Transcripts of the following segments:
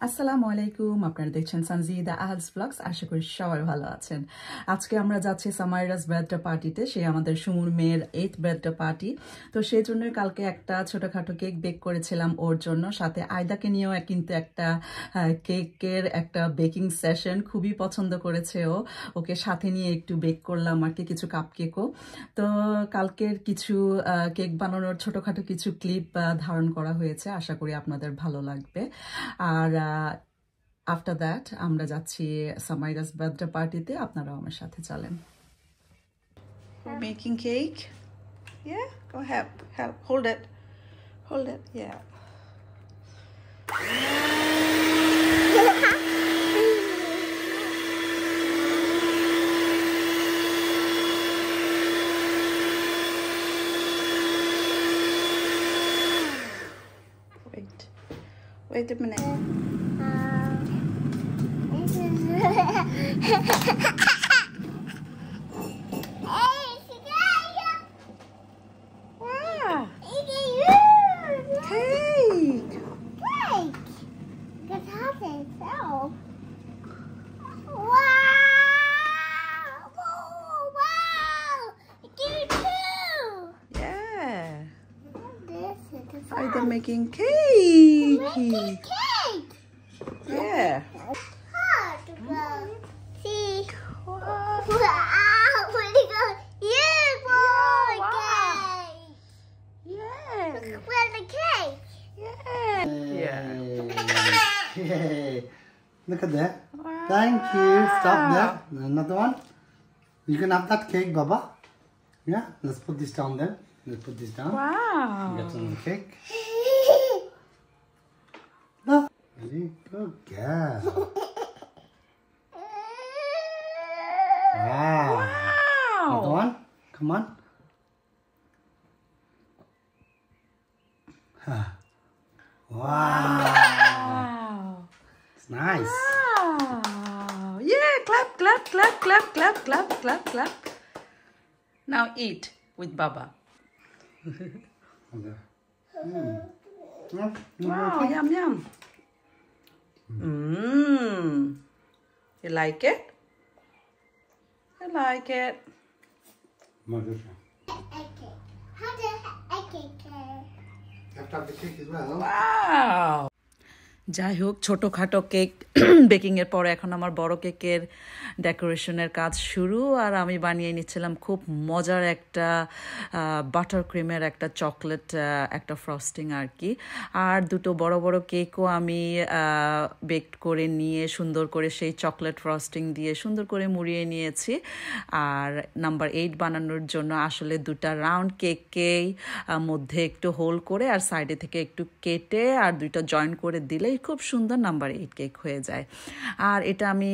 আসসালামু আলাইকুম, আপনারা দেখছেন সানজিদা আহালস ব্লগস। আশা করি সবাই ভালো আছেন। আজকে আমরা যাচ্ছি সামাইরাস বার্থডে পার্টিতে। সে আমাদের সুমুর মেয়ের 8th বার্থডে পার্টি। তো সেই জন্য কালকে একটা ছোটখাটো কেক বেক করেছিলাম ওর জন্য, সাথে আয়দাকে নিয়েও কিন্তু একটা কেকের একটা বেকিং সেশন। খুবই পছন্দ করেছে ও, ওকে সাথে নিয়ে একটু বেক করলাম আর কি, কিছু কাপ কেকও। তো কালকের কিছু কেক বানানোর ছোটখাটো কিছু ক্লিপ ধারণ করা হয়েছে, আশা করি আপনাদের ভালো লাগবে। আর আফটার দ্যাট আমরা যাচ্ছি সামাইরাস বার্থডে পার্টিতে, আপনারাও আমার সাথে চলেন। Making cake? Yeah, go help. Hold it. Yeah. Wait a minute. They're making cake. Making cake. Yeah. See. Wow. Really good. Yeah, boy. Cake. Yeah. Where's the cake? Yeah. Yay. Look at that. Thank you. Stop there. Another one. You can have that cake, Baba. Yeah. Let's put this down there. Let's put this down. Wow. Get some cake. No. Very good girl. Wow. Another one. Come on. Wow. It's nice. Wow. Yeah, clap, clap, clap, clap, clap, clap, clap, clap. Now eat with Baba. Okay. Wow, yum, yum. You like it? You like it? Margarita. Okay. How the cake? You have to have the cake as well. Wow. যাই হোক, ছোটোখাটো cake বেকিংয়ের পরে এখন আমার বড় কেকের ডেকোরেশনের কাজ শুরু। আর আমি বানিয়ে নিচ্ছিলাম খুব মজার একটা বাটার ক্রিমের একটা চকলেট একটা ফ্রস্টিং আর কি। আর দুটো বড় বড় কেকও আমি বেক করে নিয়ে সুন্দর করে সেই চকলেট ফ্রস্টিং দিয়ে সুন্দর করে মুড়িয়ে নিয়েছি। আর নাম্বার 8 বানানোর জন্য আসলে দুটা রাউন্ড কেককেই মধ্যে একটু হোল করে আর সাইডে থেকে একটু কেটে আর দুইটা জয়েন করে দিলেই খুব সুন্দর নাম্বার 8 কেক হয়ে যায়। আর এটা আমি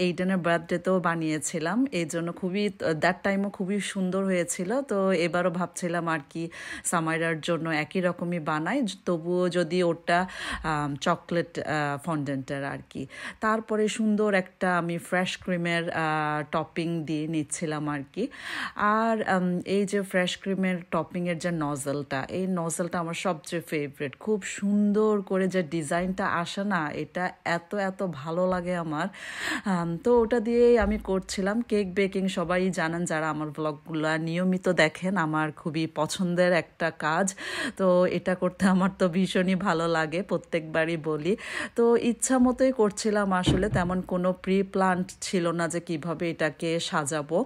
এইডেনের বার্থডেতেও বানিয়েছিলাম, এই জন্য খুবই দ্যাট টাইমও খুবই সুন্দর হয়েছিল। তো এবারও ভাবছিলাম আর কি সামাইরার জন্য একই রকমই বানাই, তবুও যদি ওটা চকলেট ফন্ডেন্টের আর কি। তারপরে সুন্দর একটা আমি ফ্রেশ ক্রিমের টপিং দিয়ে নিচ্ছিলাম আর কি। আর এই যে ফ্রেশ ক্রিমের টপিংয়ের যে নজলটা, এই নজলটা আমার সবচেয়ে ফেভারিট। খুব সুন্দর করে যে ডিজাইনটা আসে না, এটা এত এত ভালো লাগে আমার। তো ওটা দিয়েই আমি করছিলাম কেক বেকিং। সবাই জানেন যারা আমার ব্লগগুলো নিয়মিত দেখেন, আমার খুবই পছন্দের একটা কাজ। তো এটা করতে আমার তো ভীষণই ভালো লাগে, প্রত্যেকবারই বলি। তো ইচ্ছা মতোই করছিলাম আসলে, তেমন কোনো প্রি প্ল্যান্ড ছিল না যে কিভাবে এটাকে সাজাবো।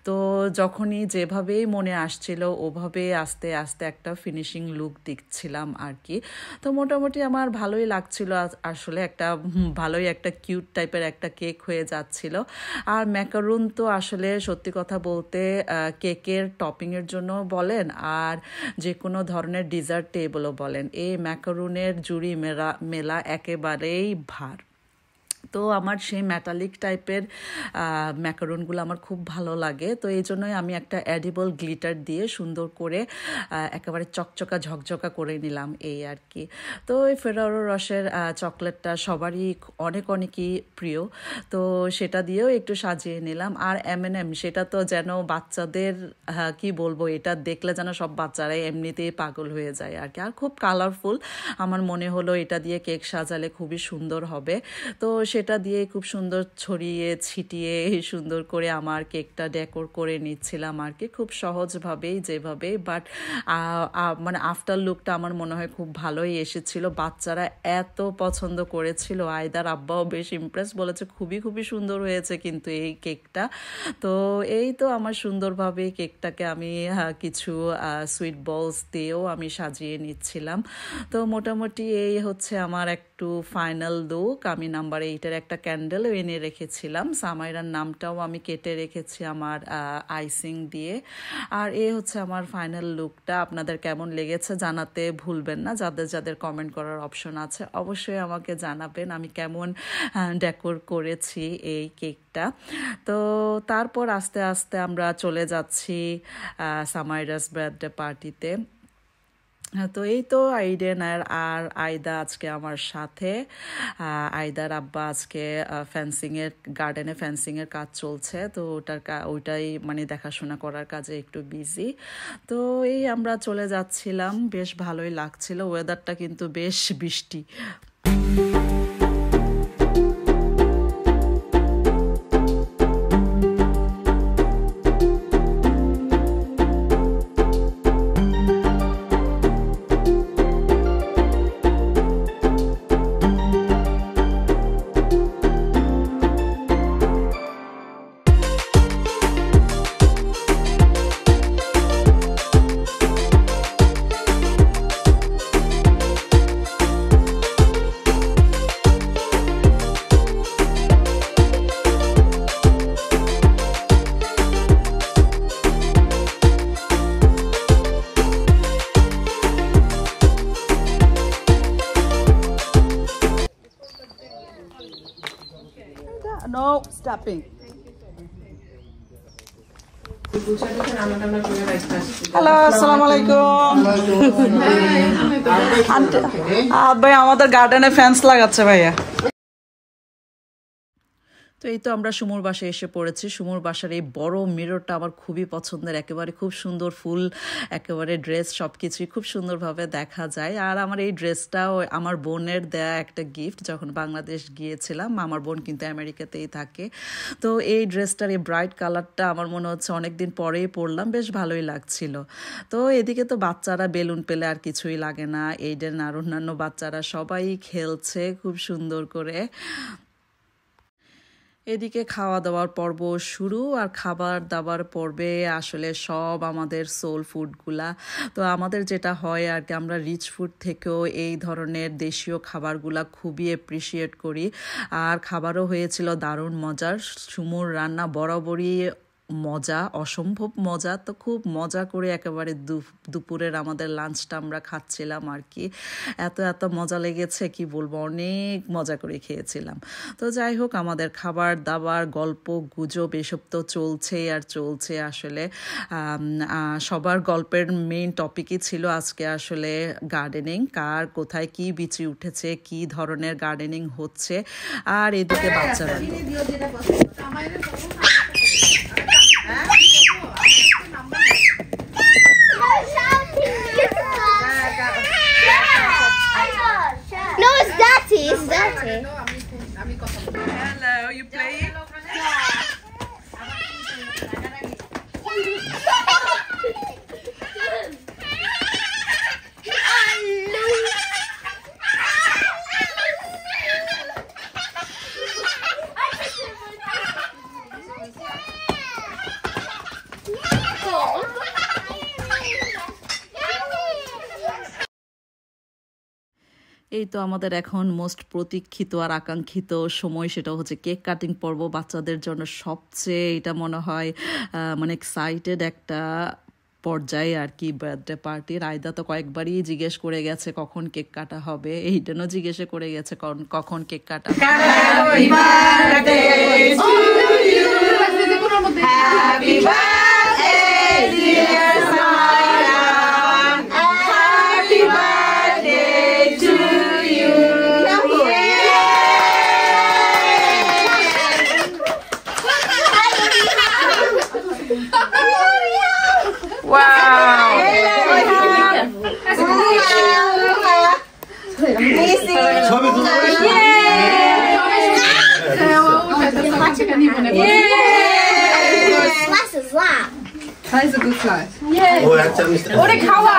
তো যখনই যেভাবেই মনে আসছিল ওভাবে আস্তে আস্তে একটা ফিনিশিং লুক দিচ্ছিলাম আর কি। তো মোটামুটি আমার ভালোই লাগছিল আসলে, একটা ভালোই একটা কিউট টাইপের একটা কেক হয়ে যাচ্ছিল। আর ম্যাকারুন তো আসলে সত্যি কথা বলতে কেকের টপিংয়ের জন্য বলেন আর যে কোনো ধরনের ডিজার্ট টেবলও বলেন, এই ম্যাকারুনের জুড়ি মেলা একেবারেই ভার। তো আমার সেই মেটালিক টাইপের ম্যাকারনগুলো আমার খুব ভালো লাগে। তো এই জন্যই আমি একটা এডিবল গ্লিটার দিয়ে সুন্দর করে একেবারে চকচকা ঝকঝকা করে নিলাম এই আর কি। তো এই ফেরারো রসের চকলেটটা সবারই অনেকই প্রিয়, তো সেটা দিয়েও একটু সাজিয়ে নিলাম। আর M&M সেটা তো যেন বাচ্চাদের কি বলবো, এটা দেখলে যেন সব বাচ্চারাই এমনিতেই পাগল হয়ে যায় আর কি। আর খুব কালারফুল, আমার মনে হলো এটা দিয়ে কেক সাজালে খুবই সুন্দর হবে। তো সেটা দিয়ে খুব সুন্দর ছড়িয়ে ছিটিয়ে সুন্দর করে আমার কেকটা ডেকোর করে নিচ্ছিলাম আর কি, খুব সহজভাবেই যেভাবে। বাট মানে আফটার লুকটা আমার মনে হয় খুব ভালোই এসেছিল, বাচ্চারা এত পছন্দ করেছিল। আয়দার আব্বাও বেশ ইমপ্রেস, বলেছে খুবই সুন্দর হয়েছে কিন্তু এই কেকটা। তো এই তো আমার সুন্দরভাবে কেকটাকে আমি কিছু সুইট বলস দিয়েও আমি সাজিয়ে নিচ্ছিলাম। তো মোটামুটি এই হচ্ছে আমার একটু ফাইনাল লুক। আমি নাম্বার 8-এর একটা ক্যান্ডেল এনে রেখেছিলাম, সামাইরার নামটাও আমি কেটে রেখেছি আমার আইসিং দিয়ে। আর এই হচ্ছে আমার ফাইনাল লুকটা। আপনাদের কেমন লেগেছে জানাতে ভুলবেন না। যাদের কমেন্ট করার অপশন আছে অবশ্যই আমাকে জানাবেন আমি কেমন ডেকোর করেছি এই কেকটা। তো তারপর আস্তে আস্তে আমরা চলে যাচ্ছি সামাইরাস বার্থডে পার্টিতে। তো এই তো আইডেন আর আয়দা আজকে আমার সাথে। আয়দার আব্বা আজকে গার্ডেনে ফেন্সিংয়ের কাজ চলছে, তো ওইটাই মানে দেখাশোনা করার কাজে একটু বিজি। তো এই আমরা চলে যাচ্ছিলাম, বেশ ভালোই লাগছিল, ওয়েদারটা কিন্তু বেশ বৃষ্টি। No stopping. হ্যালো, আসসালামু আলাইকুম। ভাই আমাদের গার্ডেনে ফেন্স লাগাচ্ছে ভাইয়া। তো এই তো আমরা সুমুর বাসায় এসে পড়েছি। সুমুর বাসার এই বড় মিররটা আমার খুবই পছন্দের, একেবারে খুব সুন্দর, ফুল একেবারে ড্রেস সব কিছুই খুব সুন্দরভাবে দেখা যায়। আর আমার এই ড্রেসটাও আমার বোনের দেয়া একটা গিফট, যখন বাংলাদেশ গিয়েছিলাম। আমার বোন কিন্তু আমেরিকাতেই থাকে। তো এই ড্রেসটার এই ব্রাইট কালারটা আমার মনে হচ্ছে অনেকদিন পরেই পরলাম, বেশ ভালোই লাগছিল। তো এদিকে তো বাচ্চারা বেলুন পেলে আর কিছুই লাগে না, এইডেন আর অন্যান্য বাচ্চারা সবাই খেলছে খুব সুন্দর করে। এদিকে খাওয়া দাওয়ার পর্ব শুরু, আর খাবার দাবার পর্বে আসলে সব আমাদের সোল ফুডগুলা। তো আমাদের যেটা হয় আর কি, আমরা রিচ ফুড থেকেও এই ধরনের দেশীয় খাবারগুলা খুবই অ্যাপ্রিসিয়েট করি। আর খাবারও হয়েছিল দারুণ মজার। সুমুর রান্না বরাবরই মজা, অসম্ভব মজা। তো খুব মজা করে একেবারে দুপুরের আমাদের লাঞ্চটা আমরা খাচ্ছিলাম আর কি। এত মজা লেগেছে কি বলবো, অনেক মজা করে খেয়েছিলাম। তো যাই হোক, আমাদের খাবার দাবার গল্প গুজব এসব তো চলছেই আর চলছে। আসলে সবার গল্পের মেইন টপিকই ছিল আজকে আসলে গার্ডেনিং, কার কোথায় কি বিচি উঠেছে, কি ধরনের গার্ডেনিং হচ্ছে। আর এদিকে বাচ্চারা No, it's Daddy. It's Daddy. Hello, you playing? এই তো আমাদের এখন মোস্ট প্রতীক্ষিত আর আকাঙ্ক্ষিত সময়, সেটা হচ্ছে কেক কাটিং পর্ব। বাচ্চাদের জন্য সবচেয়ে এটা মনে হয় মানে এক্সাইটেড একটা পর্যায়ে আর কি বার্থডে পার্টির। আয়দা তো কয়েকবারই জিজ্ঞেস করে গেছে কখন কেক কাটা হবে, এইটানও জিজ্ঞেস করে গেছে কখন কেক কাটা হবে। That is a good slice. ওরে খাওয়া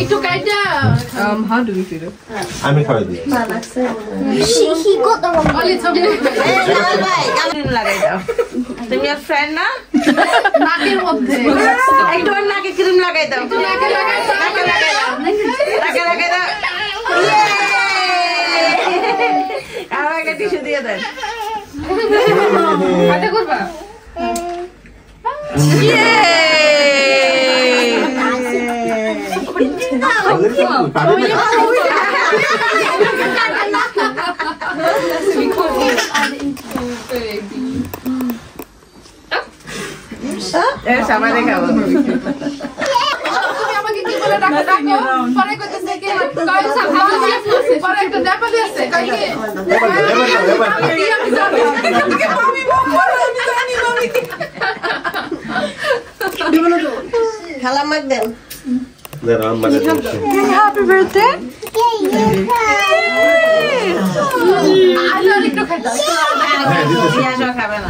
একটু কাইটা How do we do it? আমি খাওয়াই দিই He got the wrong one. অলি ছবি ক্রিম লাগাই দাও, তুমি আর ফ্রেন্ড না, নাকের মধ্যে একটু ওর নাকে ক্রিম লাগাই দাও, নাকে লাগাই দাও নাকে লাগাই দাও, নাকে লাগাই দাও। আমার একটা টিস্যু দিয়ে দেন। হাতে করবা সবাই দেখাবো। তুমি আমাকে কি বলে ডাকো ডাকো পরে কইতেছে কি কই সব ভালো আছে পরে একটা নেপালি আছে কই কি আমি জানি মামি খালা মাগ দেন। Happy birthday. আলো একটু খাই দাও খাবে না।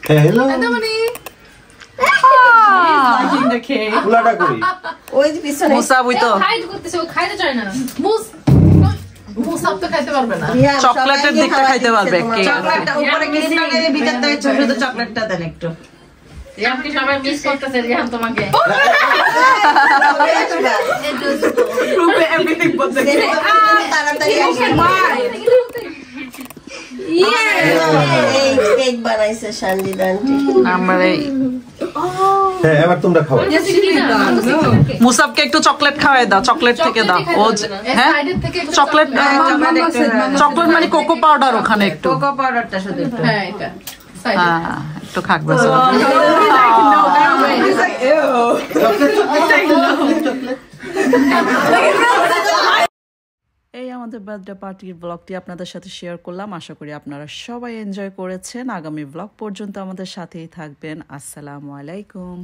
হ্যালো মানে পুলাটা করি ওই যে পিছনে মুসা বুই তো খাইতে করতেছে ও খাইতে চায় না মুস মুসাব তো খাইতে পারবে না চকলেটের দিকটা খাইতে পারবে। চকলেটটা উপরে ক্রিম লাগাই দিয়ে ভিতরটা শুধু চকলেটটা দেন একটু। আপনি সবাই মিস করতেছে রিহান তোমাকে তাড়াতাড়ি কেক বানাইছে সঞ্জিত আন্টি। হ্যাঁ এবার তোমরা খাও মুসাবকে একটু চকলেট খাওয়াই দাও, চকলেট থেকে দাও। ও হ্যাঁ চকলেট, চকলেট মানে কোকো পাউডার ওখানে একটু, কোকো পাউডারটা শুধু একটু। হ্যাঁ এটা হ্যাঁ একটু খাকবে। এই আমাদের বার্থডে পার্টির ব্লগটি আপনাদের সাথে শেয়ার করলাম। আশা করি আপনারা সবাই এনজয় করেছেন। আগামী ব্লগ পর্যন্ত আমাদের সাথেই থাকবেন। আসসালামু আলাইকুম।